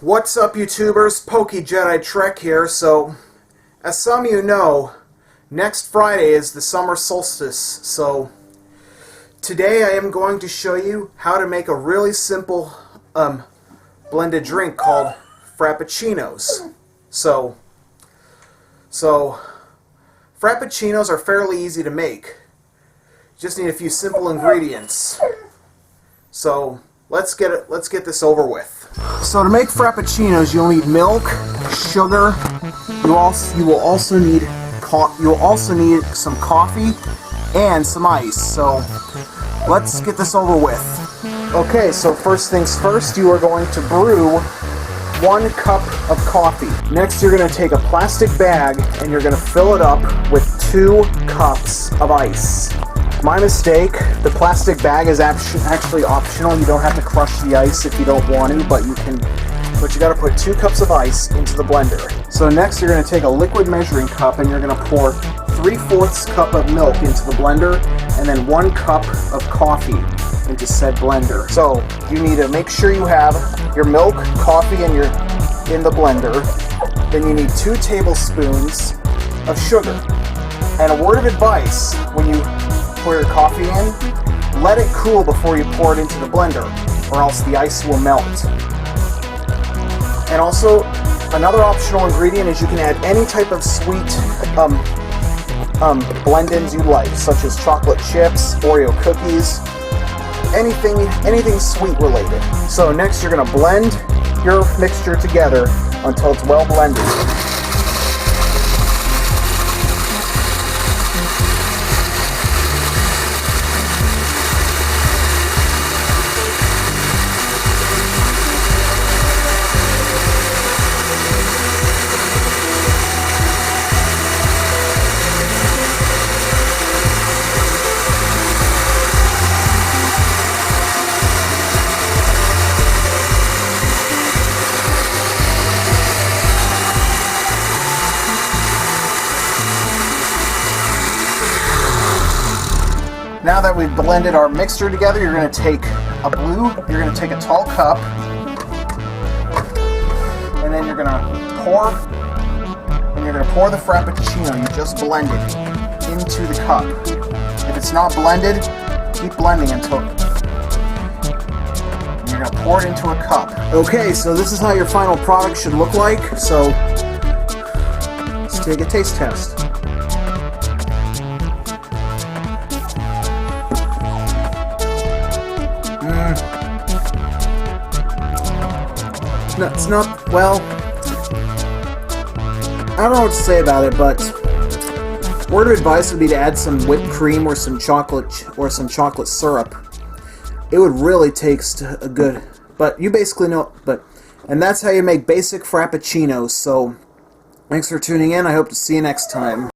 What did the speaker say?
What's up, YouTubers? PokeJediTrek here. So, as some of you know, next Friday is the summer solstice. So, today I am going to show you how to make a really simple blended drink called Frappuccinos. So, Frappuccinos are fairly easy to make. You just need a few simple ingredients. So, let's get this over with. So to make Frappuccinos, you'll need milk, sugar. You will also need some coffee and some ice. So let's get this over with. Okay, so first things first, you are going to brew 1 cup of coffee. Next, you're going to take a plastic bag and you're going to fill it up with 2 cups of ice. My mistake, the plastic bag is actually optional. You don't have to crush the ice if you don't want to, but you got to put 2 cups of ice into the blender. So next you're going to take a liquid measuring cup and you're going to pour 3/4 cup of milk into the blender and then 1 cup of coffee into said blender. So you need to make sure you have your milk, coffee, and in the blender. Then you need 2 tablespoons of sugar. And a word of advice, when you pour your coffee in, let it cool before you pour it into the blender, or else the ice will melt. And also, another optional ingredient is you can add any type of sweet blend-ins you like, such as chocolate chips, Oreo cookies, anything sweet related. So next you're going to blend your mixture together until it's well blended. Now that we've blended our mixture together, you're going to take a tall cup, and then you're going to pour the Frappuccino you just blended into the cup. If it's not blended, keep blending until you're going to pour it into a cup. Okay, so this is how your final product should look like. So let's take a taste test. No, it's not, well, I don't know what to say about it, but word of advice would be to add some whipped cream or some chocolate syrup. It would really taste a good, but you basically know, and that's how you make basic Frappuccinos. So thanks for tuning in. I hope to see you next time.